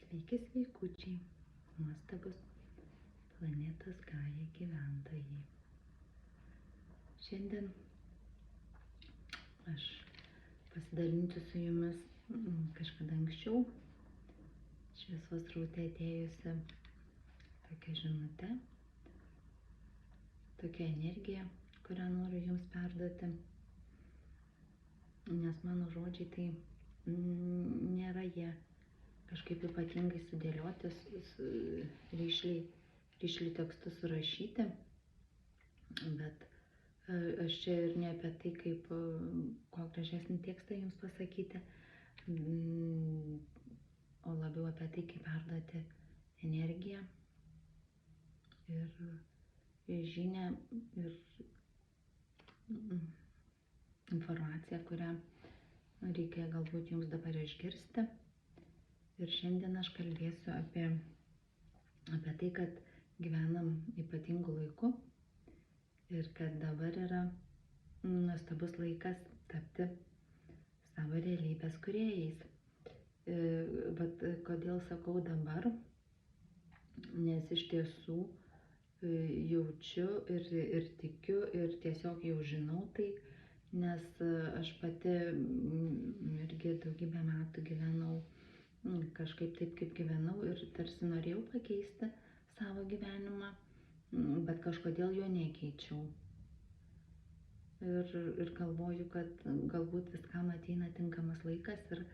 Sveiki sveikučiai, nuostabus planetos Gaia gyventojai. Šiandien aš pasidalinsiu su jumis kažkada anksčiau šviesos sraute atėjusią tokią žinutę, tokią energiją, kurią noriu jums perduoti, nes mano žodžiai tai nėra jie kažkaip ypatingai sudėlioti, rišliai tekstu surašyti, bet aš čia ir ne apie tai, kaip kuo gražesnį tekstą jums pasakyti, o labiau apie tai, kaip perduoti energiją ir žinią ir informaciją, kurią reikia galbūt jums dabar išgirsti. Ir šiandien aš kalbėsiu apie tai, kad gyvenam ypatingų laikų ir kad dabar yra nuostabus laikas tapti savo realybės kūrėjais. Bet kodėl sakau dabar? Nes iš tiesų jaučiu ir tikiu ir tiesiog jau žinau tai, nes aš pati irgi daugybę metų gyvenau kažkaip taip, kaip gyvenau ir tarsi norėjau pakeisti savo gyvenimą, bet kažkodėl jo nekeičiau. Ir galvoju, kad galbūt viskam ateina tinkamas laikas ir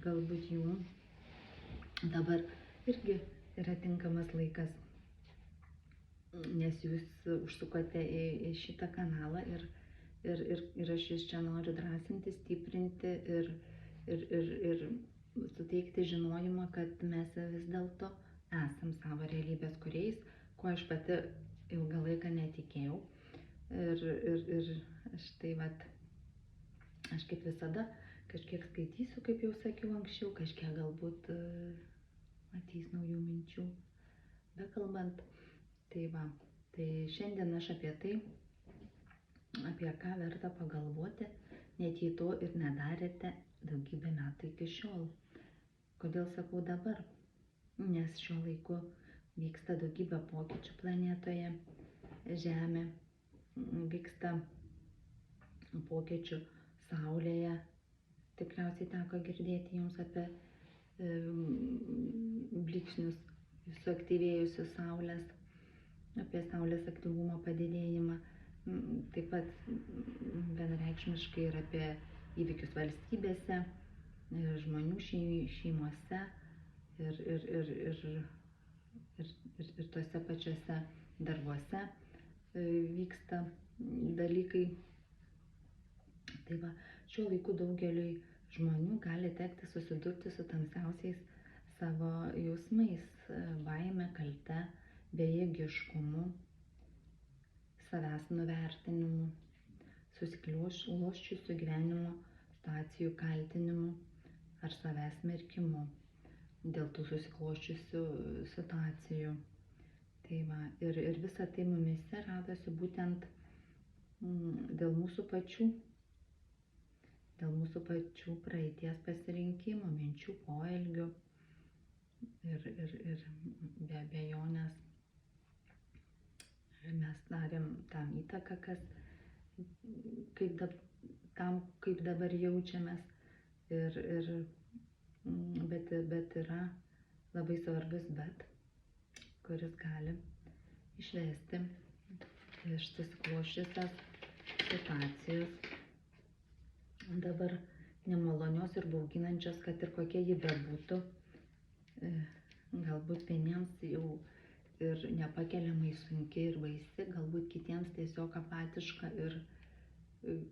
galbūt jum dabar irgi yra tinkamas laikas, nes jūs užsukote į šitą kanalą ir aš jūs čia noriu drąsinti, stiprinti ir suteikti žinojimą, kad mes vis dėlto esam savo realybės kūrėjais, ko aš pati ilgą laiką netikėjau. Ir štai vat, aš kaip visada kažkiek skaitysiu, kaip jau sakiau anksčiau, kažkiek galbūt ateis naujų minčių. Bekalbant, tai šiandien aš apie tai, apie ką verta pagalvoti, net jei to ir nedarėte daugybę metų iki šiol. Kodėl sakau dabar? Nes šiuo laiku vyksta daugybė pokyčių planetoje, Žemė, vyksta pokyčių Saulėje. Tikriausiai teko girdėti jums apie blyksnius suaktyvėjusius Saulės, apie Saulės aktyvumo padidėjimą, taip pat vienareikšmiškai ir apie įvykius valstybėse, žmonių šeimose ir tose pačiose darbuose vyksta dalykai. Tai va, šiuo laiku daugeliui žmonių gali tekti susidurti su tamsiausiais savo jausmais, baime, kalte, bejėgiškumu, savęs nuvertinimu, susiklosčiusiu gyvenimo situacijų kaltinimu ar savęs smerkimu dėl tų susiklosčiusių situacijų. Tai va, ir visa tai mumyse radosi būtent dėl mūsų pačių praeities pasirinkimų, minčių, poelgių ir be abejonės mes darėm tam įtaką, kaip dabar jaučiamės, bet yra labai svarbus bet, kuris gali išvesti iš susiklosčiusios situacijos dabar nemalonios ir bauginančios, kad ir kokia ji bebūtų, galbūt vieniems jau ir nepakeliamai sunki ir baisi, galbūt kitiems tiesiog apatiška ir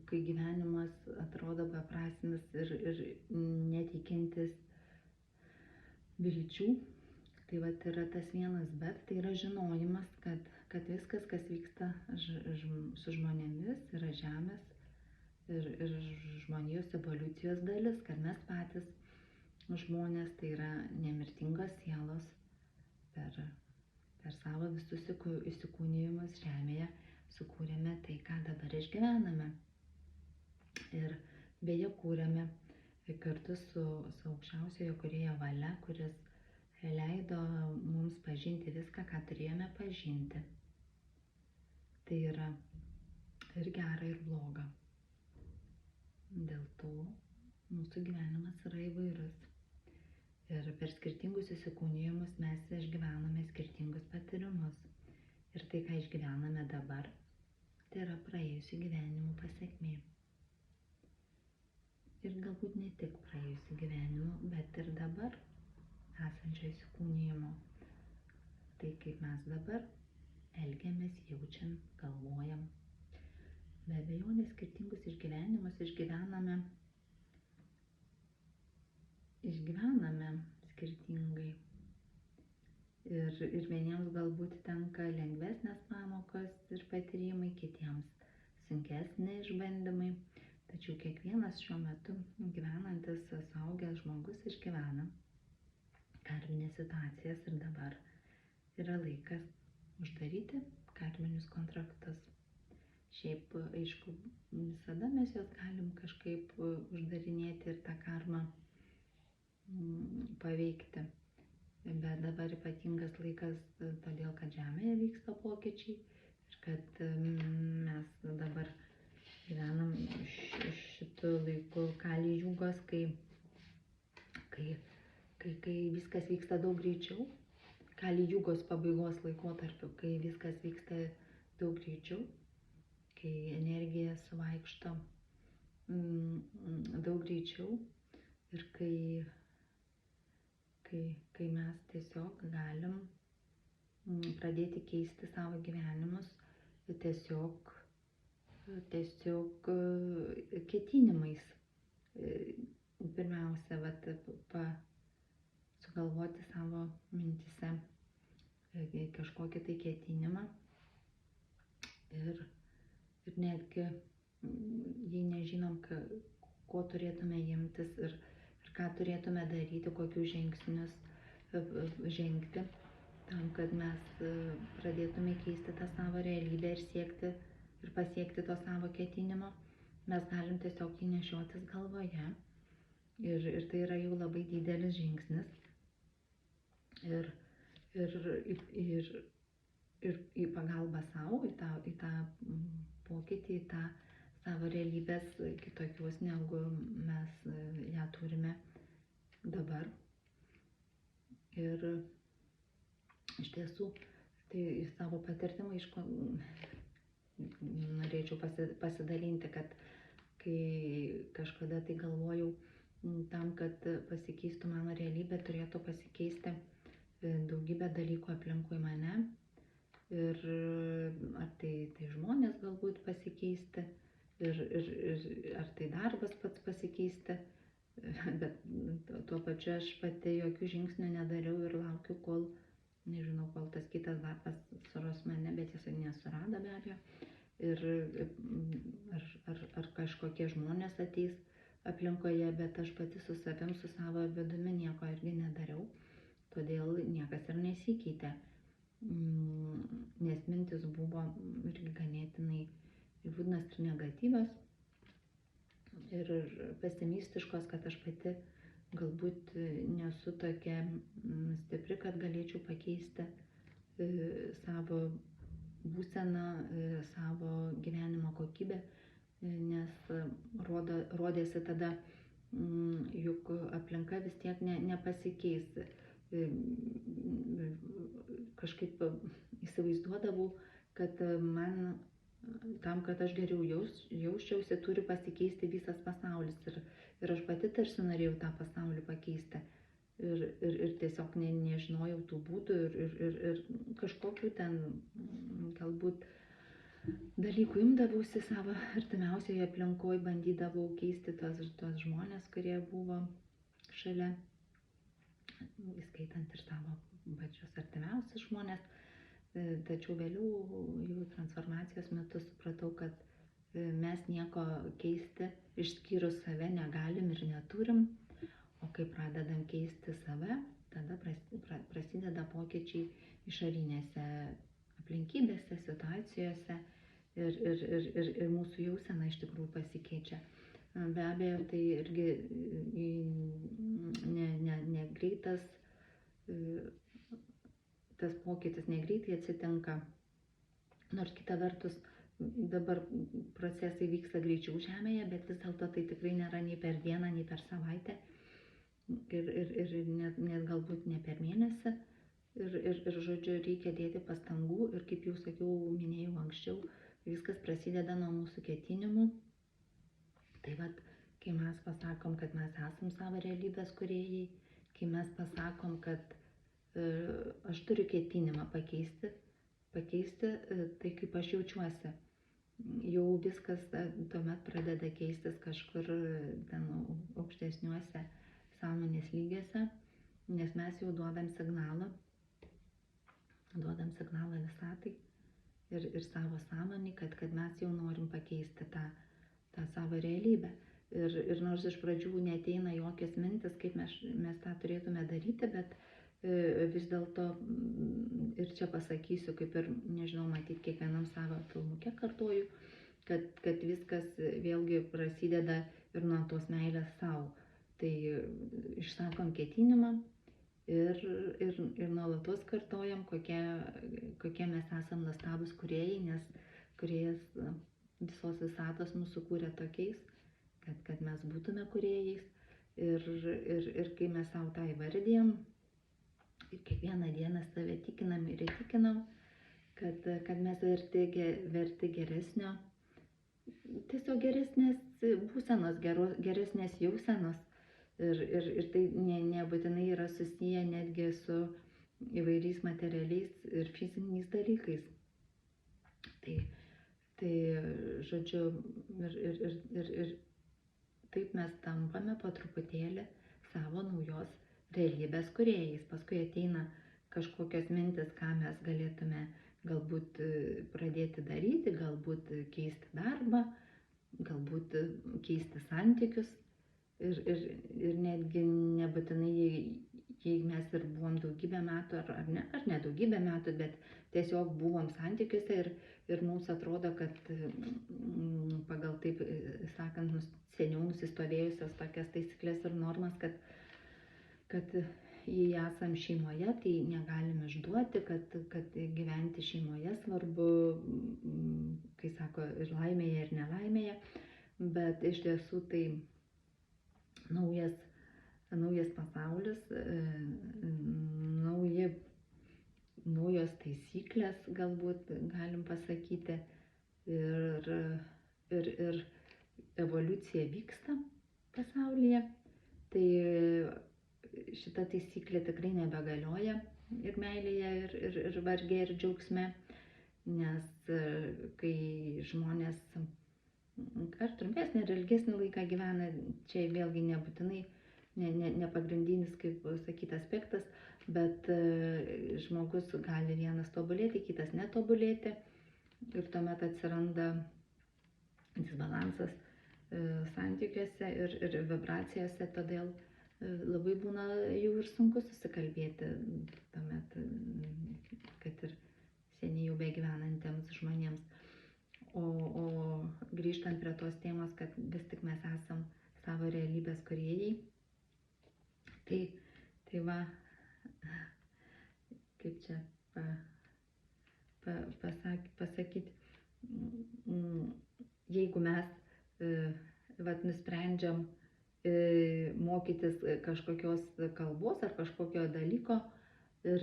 kai gyvenimas atrodo beprasmis ir neteikiantis vilčių. Tai vat yra tas vienas bet, tai yra žinojimas, kad viskas, kas vyksta su žmonėmis, yra Žemės ir žmonijos evoliucijos dalis, kad mes patys žmonės, tai yra nemirtingos sielos, per savo visus įsikūnijimus Žemėje sukūrėme tai, ką dabar išgyvename. Ir beje, kūrėme kartu su aukščiausiojo kūrėjo valia, kuris leido mums pažinti viską, ką turėjome pažinti. Tai yra ir gera, ir bloga. Dėl to mūsų gyvenimas yra įvairus. Ir per skirtingus įsikūnijimus mes išgyvename skirtingus patyrimus. Ir tai, ką išgyvename dabar, tai yra praėjusių gyvenimų pasekmė. Ir galbūt ne tik praėjusių gyvenimų, bet ir dabar esančio įsikūnijimo. Tai kaip mes dabar elgiamės, jaučiam, galvojam. Be abejonės skirtingus išgyvenimus išgyvename skirtingai. Ir vieniems galbūt tenka lengvesnės pamokos ir patyrimai, kitiems sunkesni išbandymai. Tačiau kiekvienas šiuo metu gyvenantis suaugęs žmogus išgyvena karmines situacijas ir dabar yra laikas uždaryti karminius kontraktus. Šiaip, aišku, visada mes juos galim kažkaip uždarinėti ir tą karmą paveikti. Bet dabar ypatingas laikas, todėl kad Žemėje vyksta pokyčiai ir kad mes dabar gyvenam šitų laikų Kali Jugos, kai viskas vyksta daug greičiau, Kali Jugos pabaigos laikotarpiu, kai viskas vyksta daug greičiau, kai energija suvaikšto daug greičiau ir kai mes tiesiog galim pradėti keisti savo gyvenimus tiesiog ketinimais. Pirmiausia, sugalvoti savo mintise kažkokį tai ketinimą ir netgi, jei nežinom, ko turėtume imtis ir ką turėtume daryti, kokius žingsnius žengti, tam, kad mes pradėtume keisti tą savo realybę ir siekti ir pasiekti to savo ketinimo, mes galim tiesiog jį nešiotis galvoje. Ir tai yra jau labai didelis žingsnis. Ir į pagalbą savo, į tą pokytį, į tą savo realybės kitokios, negu mes ją turime dabar. Ir iš tiesų, tai savo patirtimą norėčiau pasidalinti, kad kai kažkada tai galvojau, tam, kad pasikeistų mano realybė, turėtų pasikeisti daugybė dalykų aplinkui mane. Ir ar tai žmonės galbūt pasikeisti, ir ar tai darbas pats pasikeisti, bet tuo pačiu aš pati jokių žingsnių nedariau ir laukiu, kol tas kitas darbas suras mane, bet jisai nesurado be abejo. Ir ar kažkokie žmonės ateis aplinkoje, bet aš pati su savim, su savo vidumi nieko irgi nedariau, todėl niekas ir nesikeitė. Nes mintis buvo irgi ganėtinai liūdnas ir negatyvios ir pesimistiškos, kad aš pati galbūt nesu tokia stipri, kad galėčiau pakeisti savo būseną, savo gyvenimo kokybę, nes rodėsi tada, juk aplinka vis tiek nepasikeis. Kažkaip įsivaizduodavau, kad man tam, kad aš geriau jausčiausi, turi pasikeisti visas pasaulis. Ir aš pati tarsi norėjau tą pasaulį pakeisti. Ir tiesiog nežinojau tų būdų ir kažkokiu ten galbūt dalykų imdavausi savo artimiausioje aplinkoje, bandydavau keisti tuos žmonės, kurie buvo šalia, įskaitant ir savo pačius artimiausius žmonės. Tačiau vėliau jų transformacijos metu supratau, kad mes nieko keisti išskyrus save negalim ir neturim, o kai pradedam keisti save, tada prasideda pokyčiai išorinėse aplinkybėse, situacijose ir mūsų jausena iš tikrųjų pasikeičia. Be abejo, tai irgi ne greitas tas pokytis negreitai atsitinka, nors kita vertus dabar procesai vyksta greičiau Žemėje, bet vis dėlto tai tikrai nėra nei per dieną, nei per savaitę ir net galbūt ne per mėnesį. Ir žodžiu, reikia dėti pastangų ir kaip jau sakiau, minėjau anksčiau, viskas prasideda nuo mūsų ketinimų. Tai vat, kai mes pasakom, kad mes esam savo realybės kūrėjai, kai mes pasakom, kad aš turiu ketinimą pakeisti tai, kaip aš jaučiuosi, jau viskas tuomet pradeda keistis kažkur ten aukštesniuose sąmonės lygiuose, nes mes jau duodam signalą visatai ir savo sąmonį, kad mes jau norim pakeisti tą savo realybę. Ir nors iš pradžių neateina jokios mintis, kaip mes tą turėtume daryti, bet vis dėlto ir čia pasakysiu, kaip ir, nežinau, matyti kiekvienam savo filmuke kartoju, kad viskas vėlgi prasideda ir nuo tos meilės savo. Tai išsakom ketinimą ir nuolatos kartojam, kokie mes esam nuostabūs kūrėjai, nes kūrėjas visos visatos mūsų kūrė tokiais, kad mes būtume kūrėjais. Ir kai mes savo tą įvardijam, ir kiekvieną dieną save tikinam ir įtikinam, kad mes verti geresnio, tiesiog geresnės būsenos, geresnės jausenos. Ir tai nebūtinai yra susiję netgi su įvairiais materialiais ir fiziniais dalykais. Tai žodžiu, ir taip mes tampame po truputėlį savo naujos realybės kūrėjais. Paskui ateina kažkokios mintis, ką mes galėtume galbūt pradėti daryti, galbūt keisti darbą, galbūt keisti santykius. Ir netgi nebūtinai, jei mes ir buvom daugybę metų, ar ne daugybę metų, bet tiesiog buvom santykiuose ir mums atrodo, kad pagal taip sakant, seniau nusistovėjusios tokias taisyklės ir normas, kad jei esam šeimoje, tai negalim išduoti, kad gyventi šeimoje svarbu, kai sako, ir laimėje, ir nelaimėje, bet iš tiesų tai naujas pasaulis, naujos taisyklės, galbūt galim pasakyti, ir evoliucija vyksta pasaulyje, tai šita taisyklė tikrai nebegalioja ir meilėje, ir varge, ir džiaugsme, nes kai žmonės ar trumpesnį ar ilgesnį laiką gyvena, čia vėlgi nebūtinai ne pagrindinis, kaip sakyti, aspektas, bet žmogus gali vienas tobulėti, kitas netobulėti ir tuomet atsiranda disbalansas santykiuose ir vibracijose, todėl labai būna jau ir sunku susikalbėti tuomet, kad ir seniai jau begyvenantiems žmonėms. O grįžtant prie tos temos, kad vis tik mes esam savo realybės kūrėjai, tai va, kaip čia pasakyti, jeigu mes nusprendžiam mokytis kažkokios kalbos ar kažkokio dalyko ir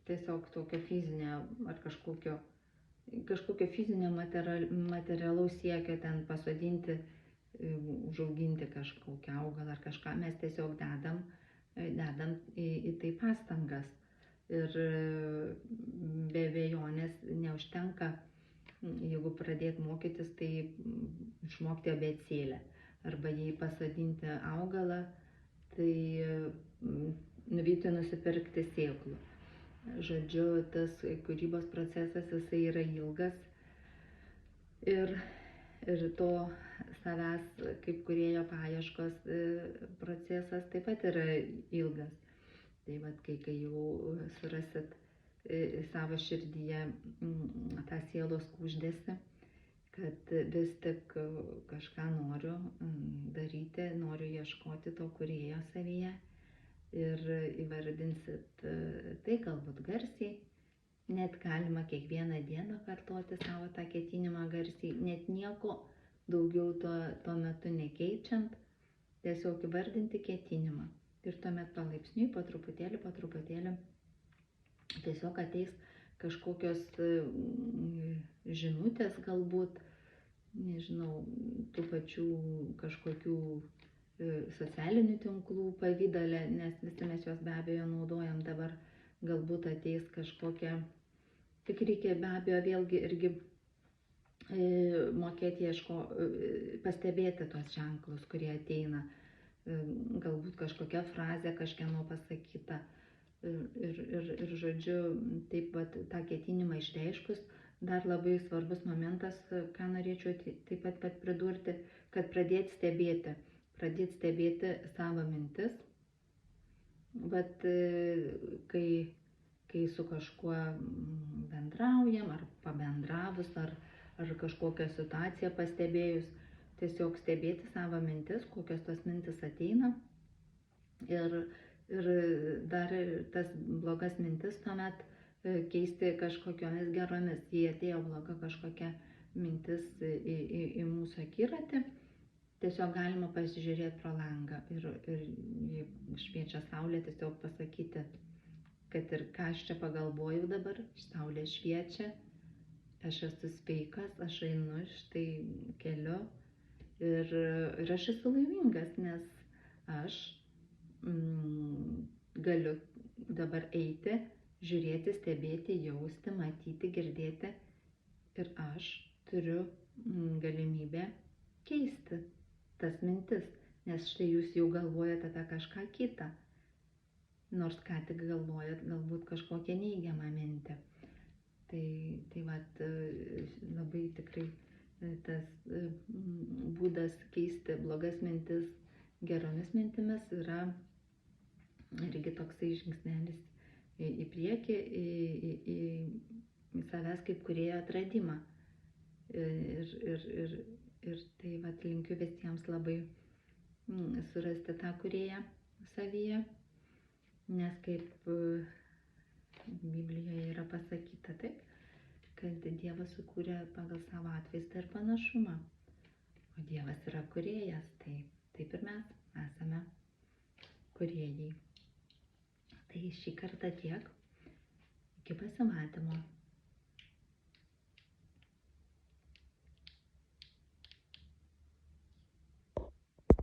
tiesiog tokio fizinio ar kažkokio fizinio materialaus siekio ten pasodinti, užauginti kažkokią augalą ar kažką, mes tiesiog dedam į tai pastangas. Ir be abejonės neužtenka, jeigu pradėt mokytis, tai išmokti abėcėlę. Arba jei pasodinti augalą, tai nuvykti nusipirkti sėklų. Žodžiu, tas kūrybos procesas, jisai yra ilgas ir to savęs kaip kūrėjo paieškos procesas taip pat yra ilgas. Tai vat, kai jau surasit savo širdyje tą sielos kuždėsi, kad vis tik kažką noriu daryti, noriu ieškoti to kūrėjo savyje ir įvardinsit tai galbūt garsiai. Net galima kiekvieną dieną kartoti savo tą ketinimą garsiai, net nieko daugiau tuo metu nekeičiant, tiesiog įvardinti ketinimą. Ir tuomet palaipsniui, po truputėlį, tiesiog ateis kažkokios žinutės galbūt, nežinau, tų pačių kažkokių socialinių tinklų pavydale, nes visi mes juos be abejo naudojam dabar, galbūt ateis kažkokia, tik reikia be abejo vėlgi irgi mokėti pastebėti tos ženklus, kurie ateina, galbūt kažkokia frazė kažkieno pasakyta ir žodžiu, taip pat tą ketinimą išreiškus, dar labai svarbus momentas, ką norėčiau taip pat pridurti, kad pradėti stebėti savo mintis, bet kai su kažkuo bendraujam, ar pabendravus, ar kažkokią situaciją pastebėjus, tiesiog stebėti savo mintis, kokios tos mintis ateina ir dar tas blogas mintis tuomet keisti kažkokiomis geromis. Jei atėjo bloga kažkokia mintis į mūsų akiratį, tiesiog galima pasižiūrėti pro langą ir jei šviečia saulė, tiesiog pasakyti, kad ir ką aš čia pagalvojau dabar, saulė šviečia, aš esu sveikas, aš einu štai keliu ir aš esu laimingas, nes aš galiu dabar eiti, žiūrėti, stebėti, jausti, matyti, girdėti ir aš turiu galimybę keisti tas mintis, nes štai jūs jau galvojate apie kažką kitą, nors ką tik galvojat galbūt kažkokią neigiamą mintį. Tai vat labai tikrai tas būdas keisti blogas mintis geromis mintimis yra irgi toksai žingsnelis į priekį, į savęs kaip kūrėjo atradimą. Ir tai vat linkiu visiems labai surasti tą kūrėją savyje, nes kaip Biblijoje yra pasakyta taip, kad Dievas sukūrė pagal savo atvaizdą ir panašumą, o Dievas yra kūrėjas, tai taip ir mes esame kūrėjai. Tai šį kartą tiek, iki pasimatymo.